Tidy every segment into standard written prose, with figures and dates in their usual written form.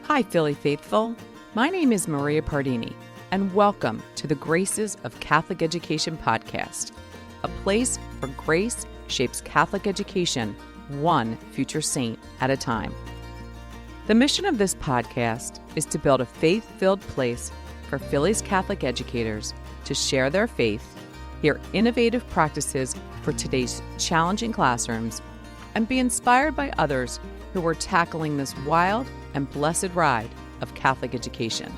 Hi, Philly faithful. My name is Maria Pardini, and welcome to the Graces of Catholic Education podcast, a place where grace shapes Catholic education one future saint at a time. The mission of this podcast is to build a faith-filled place for Philly's Catholic educators to share their faith, hear innovative practices for today's challenging classrooms, and be inspired by others who are tackling this wild and blessed ride of Catholic education.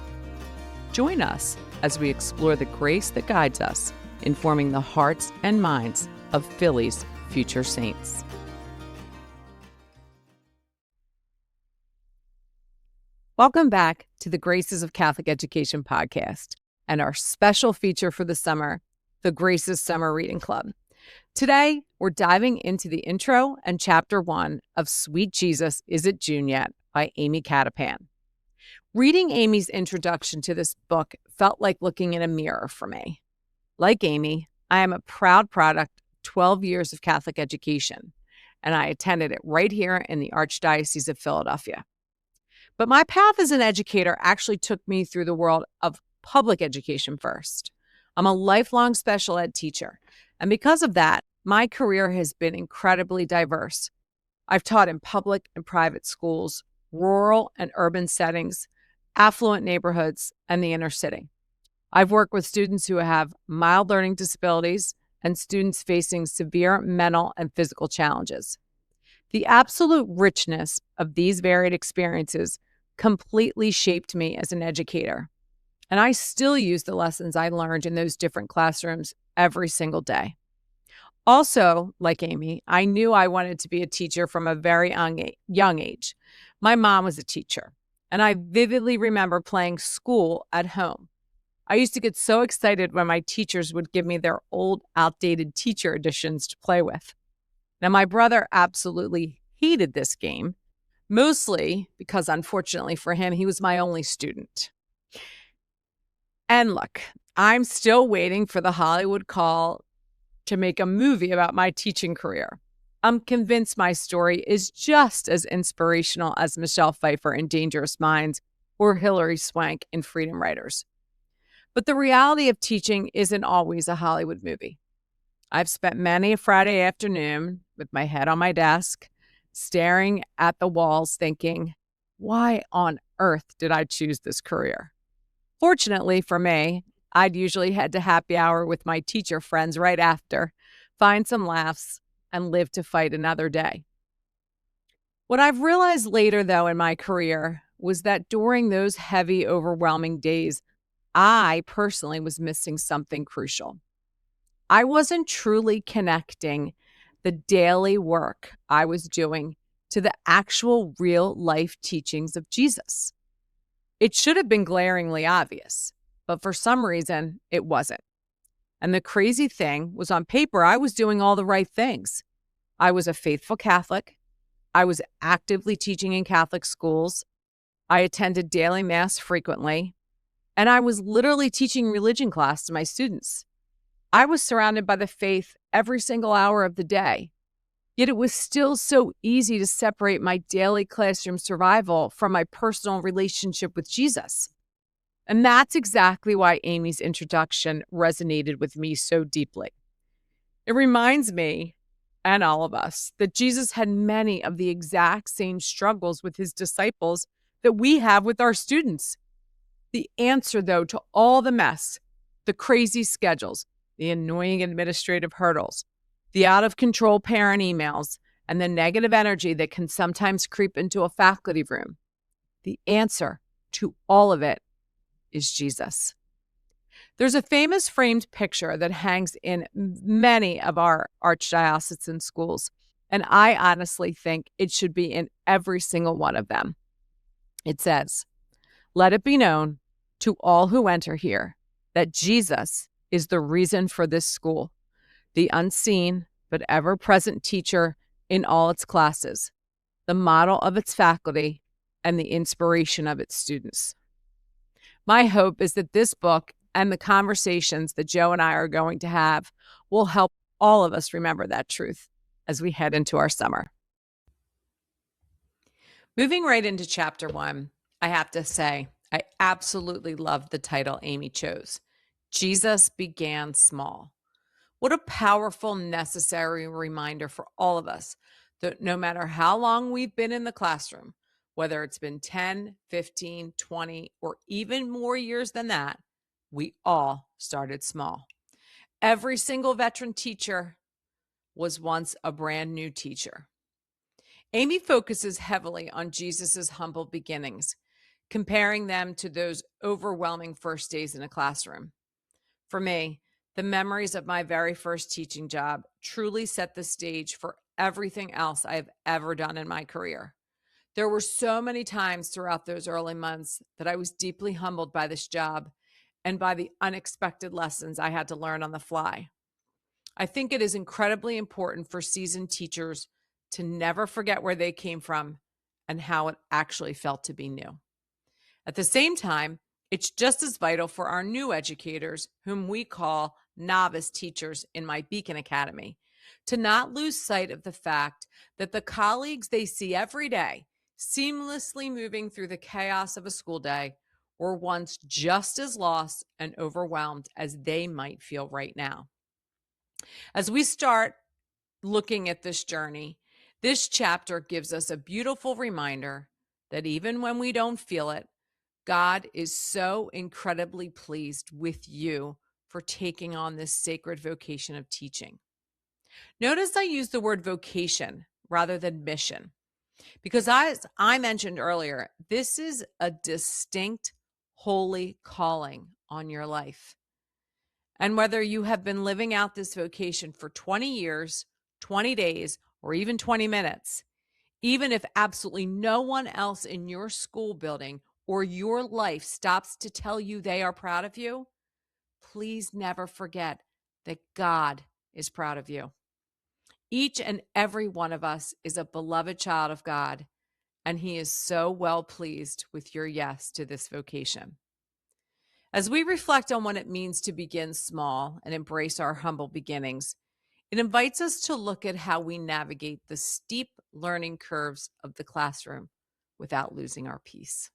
Join us as we explore the grace that guides us, informing the hearts and minds of Philly's future saints. Welcome back to the Graces of Catholic Education podcast and our special feature for the summer, the Graces Summer Reading Club. Today, we're diving into the intro and chapter 1 of Sweet Jesus, Is It June Yet? By Amy Cattapan. Reading Amy's introduction to this book felt like looking in a mirror for me. Like Amy, I am a proud product of 12 years of Catholic education, and I attended it right here in the Archdiocese of Philadelphia. But my path as an educator actually took me through the world of public education first. I'm a lifelong special ed teacher, and because of that, my career has been incredibly diverse. I've taught in public and private schools, rural and urban settings, affluent neighborhoods, and the inner city. I've worked with students who have mild learning disabilities and students facing severe mental and physical challenges. The absolute richness of these varied experiences completely shaped me as an educator, and I still use the lessons I learned in those different classrooms every single day. Also, like Amy, I knew I wanted to be a teacher from a very young age. My mom was a teacher, and I vividly remember playing school at home. I used to get so excited when my teachers would give me their old, outdated teacher editions to play with. Now, my brother absolutely hated this game, mostly because, unfortunately for him, he was my only student. And look, I'm still waiting for the Hollywood call to make a movie about my teaching career. I'm convinced my story is just as inspirational as Michelle Pfeiffer in Dangerous Minds or Hilary Swank in Freedom Writers. But the reality of teaching isn't always a Hollywood movie. I've spent many a Friday afternoon with my head on my desk, staring at the walls thinking, why on earth did I choose this career? Fortunately for me, I'd usually head to happy hour with my teacher friends right after, find some laughs, and live to fight another day. What I've realized later, though, in my career was that during those heavy, overwhelming days, I personally was missing something crucial. I wasn't truly connecting the daily work I was doing to the actual real-life teachings of Jesus. It should have been glaringly obvious, but for some reason, it wasn't. And the crazy thing was, on paper, I was doing all the right things. I was a faithful Catholic. I was actively teaching in Catholic schools. I attended daily Mass frequently. And I was literally teaching religion class to my students. I was surrounded by the faith every single hour of the day. Yet it was still so easy to separate my daily classroom survival from my personal relationship with Jesus. And that's exactly why Amy's introduction resonated with me so deeply. It reminds me, and all of us, that Jesus had many of the exact same struggles with his disciples that we have with our students. The answer, though, to all the mess, the crazy schedules, the annoying administrative hurdles, the out-of-control parent emails, and the negative energy that can sometimes creep into a faculty room, the answer to all of it is Jesus. There's a famous framed picture that hangs in many of our archdiocesan schools, and I honestly think it should be in every single one of them. It says, "Let it be known to all who enter here that Jesus is the reason for this school, the unseen but ever-present teacher in all its classes, the model of its faculty, and the inspiration of its students." My hope is that this book and the conversations that Joe and I are going to have will help all of us remember that truth as we head into our summer. Moving right into chapter 1, I have to say, I absolutely love the title Amy chose. Jesus began small. What a powerful, necessary reminder for all of us that no matter how long we've been in the classroom, whether it's been 10, 15, 20, or even more years than that, we all started small. Every single veteran teacher was once a brand new teacher. Amy focuses heavily on Jesus's humble beginnings, comparing them to those overwhelming first days in a classroom. For me, the memories of my very first teaching job truly set the stage for everything else I have ever done in my career. There were so many times throughout those early months that I was deeply humbled by this job and by the unexpected lessons I had to learn on the fly. I think it is incredibly important for seasoned teachers to never forget where they came from and how it actually felt to be new. At the same time, it's just as vital for our new educators, whom we call novice teachers in my Beacon Academy, to not lose sight of the fact that the colleagues they see every day, seamlessly moving through the chaos of a school day, were once just as lost and overwhelmed as they might feel right now. As we start looking at this journey, this chapter gives us a beautiful reminder that even when we don't feel it, God is so incredibly pleased with you for taking on this sacred vocation of teaching. Notice I use the word vocation rather than mission, because as I mentioned earlier, this is a distinct, holy calling on your life. And whether you have been living out this vocation for 20 years, 20 days, or even 20 minutes, even if absolutely no one else in your school building or your life stops to tell you they are proud of you, please never forget that God is proud of you. Each and every one of us is a beloved child of God, and He is so well pleased with your yes to this vocation. As we reflect on what it means to begin small and embrace our humble beginnings, it invites us to look at how we navigate the steep learning curves of the classroom without losing our peace.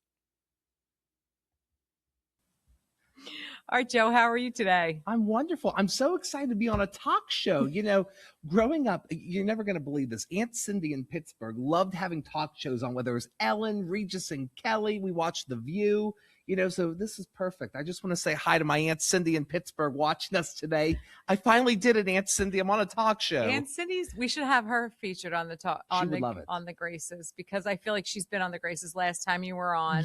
All right, Joe, how are you today? I'm wonderful. I'm so excited to be on a talk show. You know, growing up, you're never going to believe this. Aunt Cindy in Pittsburgh loved having talk shows on, whether it was Ellen, Regis, and Kelly. We watched The View, you know, so this is perfect. I just want to say hi to my Aunt Cindy in Pittsburgh watching us today. I finally did it, Aunt Cindy. I'm on a talk show. Aunt Cindy's, we should have her featured on the talk love it. on the Graces, because I feel like she's been on the Graces last time you were on.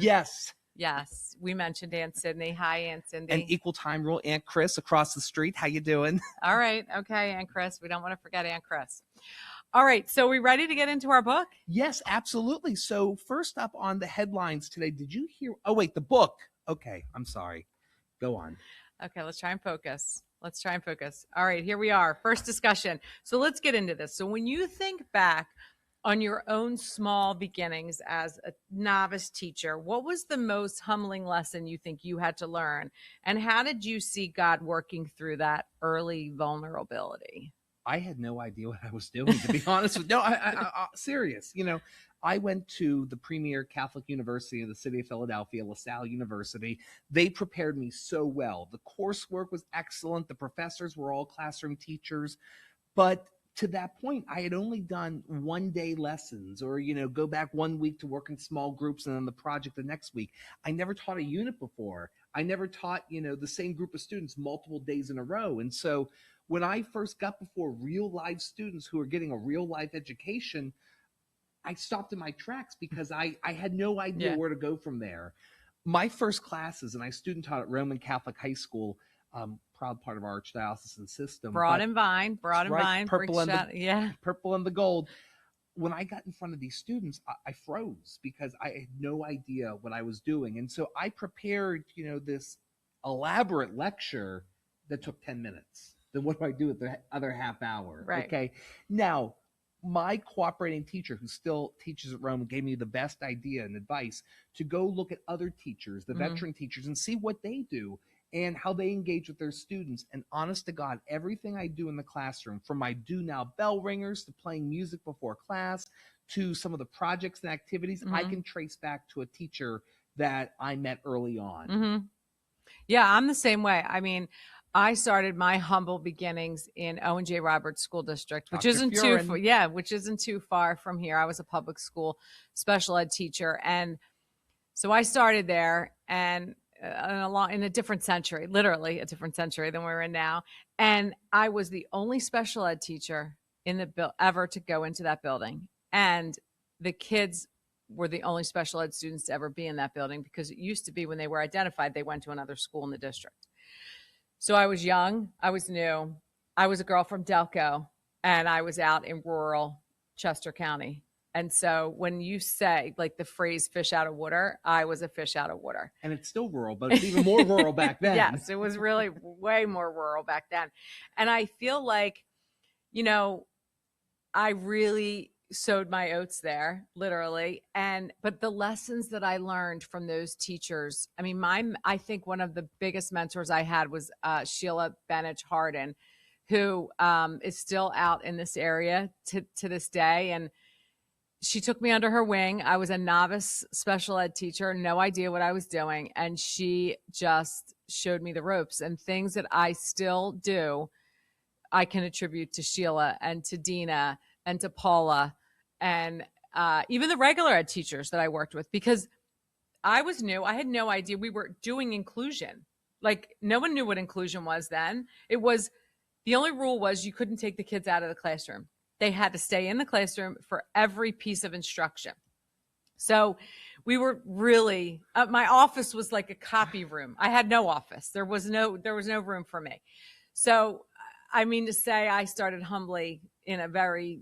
Yes, we mentioned Aunt Cindy. Hi, Aunt Cindy. And equal time rule, Aunt Chris across the street. How you doing? All right. Okay, Aunt Chris. We don't want to forget Aunt Chris. All right. So we ready to get into our book? Yes, absolutely. So first up on the headlines today, did you hear? Oh, wait, the book. Okay, I'm sorry. Go on. Okay, let's try and focus. All right, here we are. First discussion. So let's get into this. So when you think back on your own small beginnings as a novice teacher, what was the most humbling lesson you think you had to learn? And how did you see God working through that early vulnerability? I had no idea what I was doing, to be honest with you. No, I serious. You know, I went to the premier Catholic university in the city of Philadelphia, LaSalle University. They prepared me so well. The coursework was excellent. The professors were all classroom teachers. But to that point, I had only done one-day lessons, or, you know, go back 1 week to work in small groups and then the project the next week. I never taught a unit before. I never taught, you know, the same group of students multiple days in a row. And so when I first got before real life students who were getting a real life education, I stopped in my tracks because I had no idea where to go from there. My first classes, and I student taught at Roman Catholic High School, proud part of our archdiocesan system. Broad and Vine, purple and the gold. When I got in front of these students, I froze because I had no idea what I was doing. And so I prepared, you know, this elaborate lecture that took 10 minutes. Then what do I do with the other half hour? Right. Okay. Now, my cooperating teacher, who still teaches at Rome, gave me the best idea and advice to go look at other teachers, the veteran teachers, and see what they do and how they engage with their students. And honest to God, everything I do in the classroom, from my do now bell ringers to playing music before class to some of the projects and activities, I can trace back to a teacher that I met early on. Mm-hmm. Yeah, I'm the same way. I mean, I started my humble beginnings in Owen J. Roberts School District, which Dr. isn't Furin. which isn't too far from here. I was a public school special ed teacher, and so I started there, and in a different century, literally a different century than we're in now. And I was the only special ed teacher in the ever to go into that building, and the kids were the only special ed students to ever be in that building, because it used to be when they were identified, they went to another school in the district. So I was young, I was new, I was a girl from Delco, and I was out in rural Chester County. And so when you say like the phrase fish out of water, I was a fish out of water. And it's still rural, but it's even more rural back then. Yes, it was really way more rural back then. And I feel like, you know, I really sowed my oats there, literally. But the lessons that I learned from those teachers, I mean, I think one of the biggest mentors I had was Sheila Benich Harden, who is still out in this area to this day. And she took me under her wing. I was a novice special ed teacher, no idea what I was doing. And she just showed me the ropes, and things that I still do, I can attribute to Sheila and to Dina and to Paula, and even the regular ed teachers that I worked with, because I was new. I had no idea we were doing inclusion. Like, no one knew what inclusion was then. It was, the only rule was you couldn't take the kids out of the classroom. They had to stay in the classroom for every piece of instruction. So we were really, my office was like a copy room. I had no office. There was no room for me. So, I mean, to say I started humbly in a very,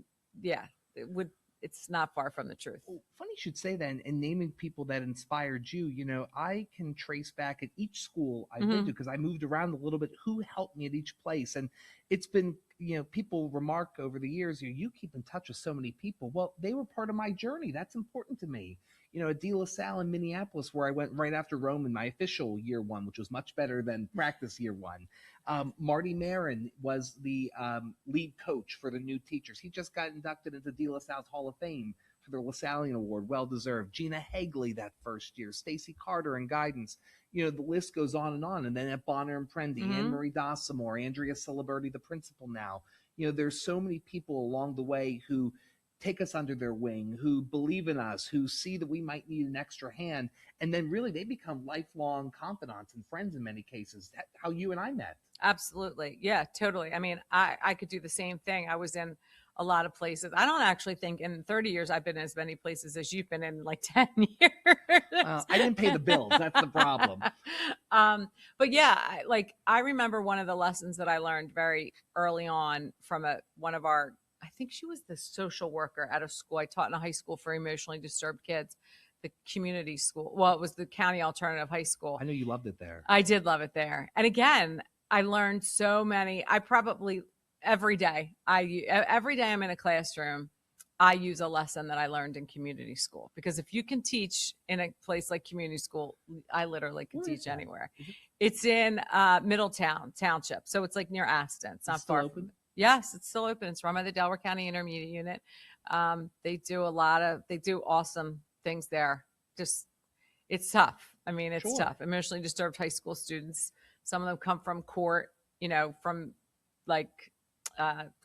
it's not far from the truth. Well, funny you should say that, and naming people that inspired you. You know, I can trace back at each school I've been to, because I moved around a little bit, who helped me at each place. And it's been, you know, people remark over the years, you keep in touch with so many people. Well, they were part of my journey. That's important to me. You know, at De La Salle in Minneapolis, where I went right after Rome in my official year one, which was much better than practice year one. Marty Marin was the lead coach for the new teachers. He just got inducted into De La Salle's Hall of Fame for the LaSallian Award, well-deserved. Gina Hagley that first year, Stacy Carter in guidance. You know, the list goes on. And then at Bonner and Prendy, Anne-Marie Dossamore, Andrea Ciliberti, the principal now. You know, there's so many people along the way who take us under their wing, who believe in us, who see that we might need an extra hand. And then really they become lifelong confidants and friends in many cases. That's how you and I met. Absolutely. Yeah, totally. I mean, I could do the same thing. I was in a lot of places. I don't actually think in 30 years I've been in as many places as you've been in like 10 years. I didn't pay the bills. That's the problem. But yeah, I remember one of the lessons that I learned very early on from one of our, I think she was the social worker at a school. I taught in a high school for emotionally disturbed kids, the community school. Well, it was the County Alternative High School. I know you loved it there. I did love it there. And again, I learned so many. I probably every day I'm in a classroom, I use a lesson that I learned in community school, because if you can teach in a place like community school, I literally can teach anywhere. It's in Middletown Township. So it's like near Aston. It's not far from. Yes, it's still open. It's run by the Delaware County Intermediate Unit. They do awesome things there. Just, it's tough. I mean, it's tough. Emotionally disturbed high school students. Some of them come from court, from like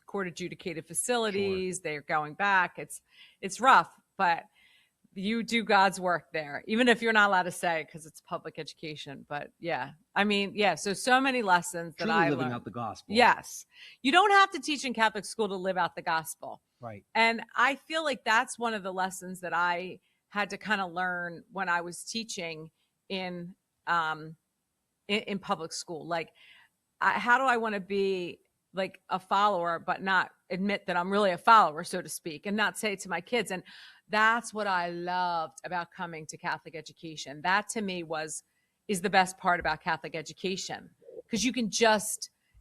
court adjudicated facilities. They're going back. It's rough, but you do God's work there, even if you're not allowed to say, because it's public education. But yeah, I mean, yeah. So many lessons that I learned. Living out the gospel. Yes. You don't have to teach in Catholic school to live out the gospel. Right. And I feel like that's one of the lessons that I had to kind of learn when I was teaching in public school. Like, how do I want to be like a follower, but not admit that I'm really a follower, so to speak, and not say it to my kids. And that's what I loved about coming to Catholic education. That to me is the best part about Catholic education, because you can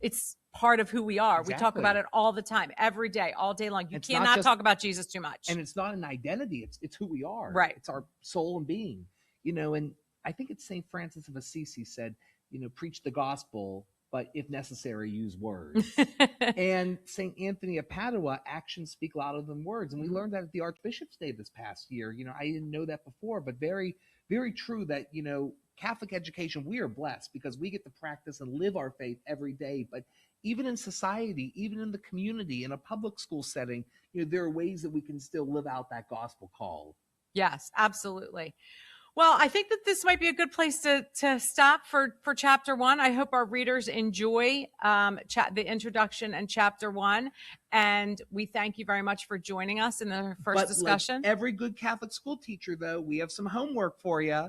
it's part of who we are. Exactly. We talk about it all the time, every day, all day long. You cannot talk about Jesus too much. And it's not an identity. It's who we are. Right. It's our soul and being, and I think it's St. Francis of Assisi said, preach the gospel but if necessary, use words. And St. Anthony of Padua, actions speak louder than words. And we learned that at the Archbishop's Day this past year. I didn't know that before, but very, very true that, Catholic education, we are blessed because we get to practice and live our faith every day. But even in society, even in the community, in a public school setting, there are ways that we can still live out that gospel call. Yes, absolutely. Well, I think that this might be a good place to stop for chapter 1. I hope our readers enjoy the introduction and chapter 1. And we thank you very much for joining us in the first discussion. Like every good Catholic school teacher, though, we have some homework for you.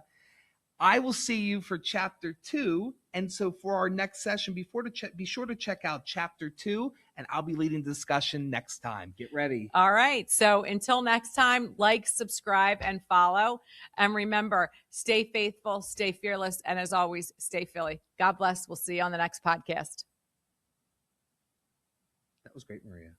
I will see you for chapter 2. And so for our next session, be sure to check out chapter 2, and I'll be leading the discussion next time. Get ready. All right. So until next time, like, subscribe, and follow. And remember, stay faithful, stay fearless, and as always, stay Philly. God bless. We'll see you on the next podcast. That was great, Maria.